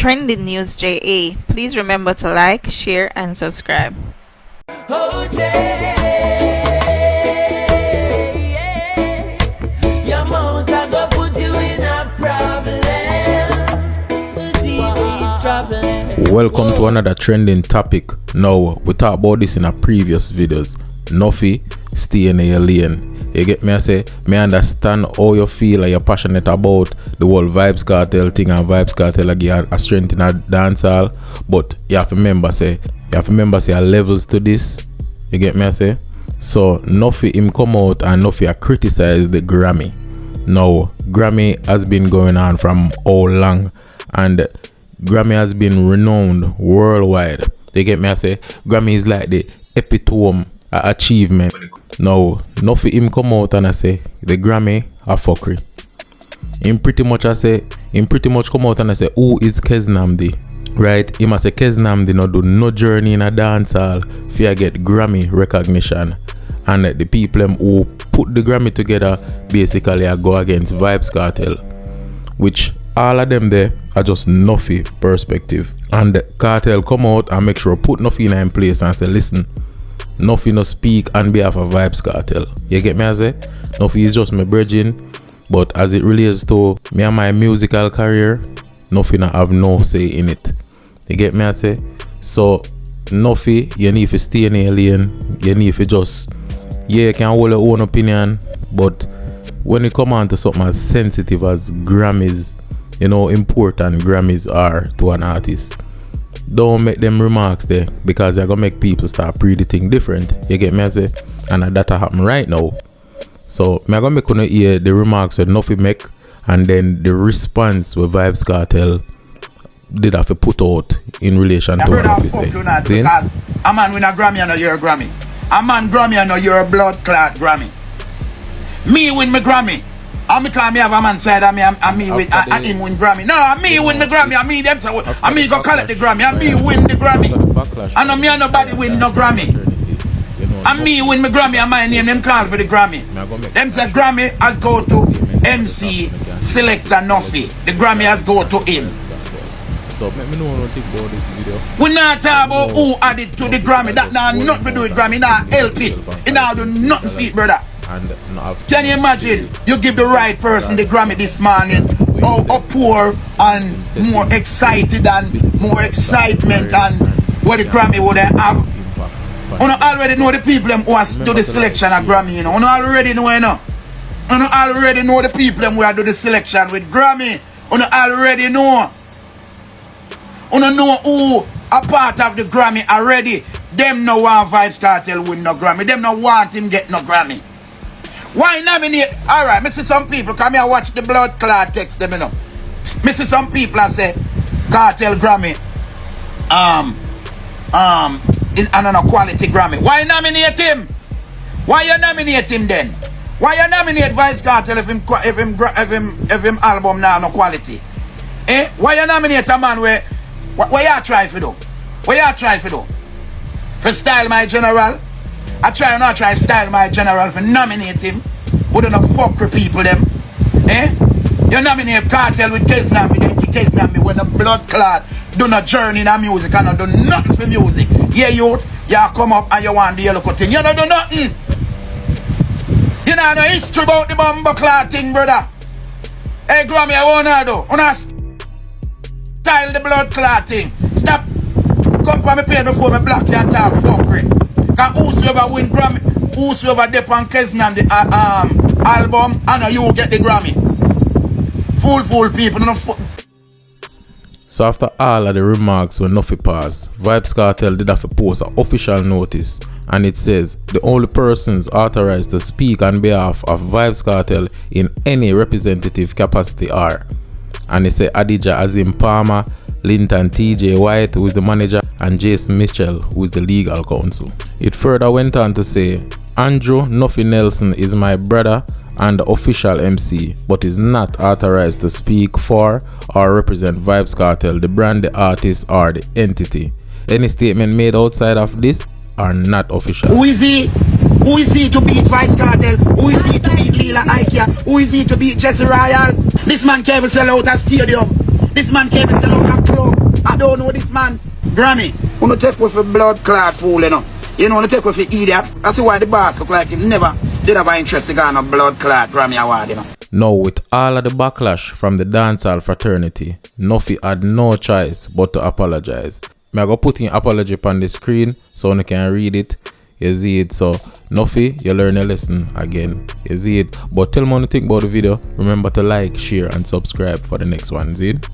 Trending News JA. Please remember to like, share, and subscribe. Oh, your mouth I go put you in a problem. Welcome to another trending topic. Now, we talked about this in our previous videos. Nuffy, stay in your lane. You get me? I say, me understand how you feel and you're passionate about the whole Vybz Kartel thing, and Vybz Kartel again a strength in a dancehall. But you have to remember, say, there levels to this. You get me? I say. So Nuffy him come out and Nuffy criticize the Grammy. Now, Grammy has been going on from how long, and Grammy has been renowned worldwide. You get me? I say, Grammy is like the epitome of achievement. Now, Nuffy him come out and I say the Grammy a fuckery. Him pretty much come out and I say, who is Keznamdi? Right? He must say Keznamdi no do no journey in a dancehall for get Grammy recognition. And the people who put the Grammy together basically go against Vybz Kartel, which all of them there are just Nuffy perspective. And the Kartel come out and make sure put Nuffy in place and say, listen, Nuffy no speak on behalf of Vybz Kartel. You get me? I say Nuffy is just my bridging, but as it relates to me and my musical career, Nuffy not have no say in it. You get me? I say so. Nuffy, you need to stay in your lane. You need to just you can hold your own opinion, but when it come on to something as sensitive as Grammys, you know important Grammys are to an artist, don't make them remarks there, because they're gonna make people start predicting different. You get me? I say, and that happen right now. So me gonna make you hear the remarks that Nuffy make, and then the response with Vybz Kartel did have to put out in relation to what Nuffy say. Because a man win a Grammy and you're a Grammy. A man Grammy and you're a blood clot Grammy. Me win my Grammy. And because me have a man side and me win and him win Grammy. No, me win the Grammy and me them say and me go collect the Grammy and me win the Grammy. And me and nobody win no Grammy. And me win my Grammy and my name them call for the Grammy. Them say Grammy has go to MC Selector Nuffy. The Grammy has go to him. So let me know what you think about this video. We not talk about who added to the Grammy. That now nothing to do with Grammy. Now help it. It now do nothing for it, brother. Can you imagine? You give the right person the Grammy this morning. How poor and more excited and more excitement and what the Grammy would have. You already know the people who has do the selection of Grammy, you know. You already know, you know. You already know the people who have do the selection with Grammy. You already know. You know who a part of the Grammy already. Them no want Vybz Kartel win no Grammy. Them no want him get no Grammy. Why nominate? Alright, me see some people come here watch the blood clot text them, you know. Me see some people and say Kartel Grammy in another quality Grammy. Why nominate him? Why you nominate him then? Why you nominate Vybz Kartel if him album now no quality? Eh? Why you nominate a man where what you try for do? What you try for do? For style my general? I try or not try style my general for nominate him. Who don't fuck with people them? Eh? You nominate Kartel with Keznamdi, then Keznamdi when the blood clot do not journey in the music and not do nothing for music. Yeah, youth, you come up and you want the yellow thing. You don't do nothing. You know no history about the bumper clot thing, brother. Hey, Grammy, I wanna do. Wanna style the blood clot thing. Stop. Come for me pay before me block you and talk fuckery. Cause whosoever win Grammy, whosoever dip on Keznamdi album, and you get the Grammy. Fool people, no fool. So after all of the remarks when Nuffy passed, Vybz Kartel did have to post an official notice, and it says the only persons authorized to speak on behalf of Vybz Kartel in any representative capacity are, and it said Adija Azim Palmer, Linton TJ White, who is the manager, and Jason Mitchell, who is the legal counsel. It further went on to say, Andrew Nuffy Nelson is my brother and the official MC, but is not authorized to speak for or represent Vybz Kartel, the brand, the artist, or the entity. Any statement made outside of this are not official. Who is he? Who is he to beat Vybz Kartel? Who is he to beat Lila Ikea? Who is he to beat Jesse Royal? This man can't even sell out a stadium. This man can't even sell out a club. Grammy, wanna take with a blood clot fool, you know. You know, wanna take with a idiot. That's why the boss look like him never did have an interest in a blood clot Grammy Award, you know. Now, with all of the backlash from the dancehall fraternity, Nuffy had no choice but to apologize. I go put in apology on the screen so you can read it. You see it. So, Nuffy, you learn a lesson again. You see it. But tell me what you think about the video. Remember to like, share, and subscribe for the next one. See it?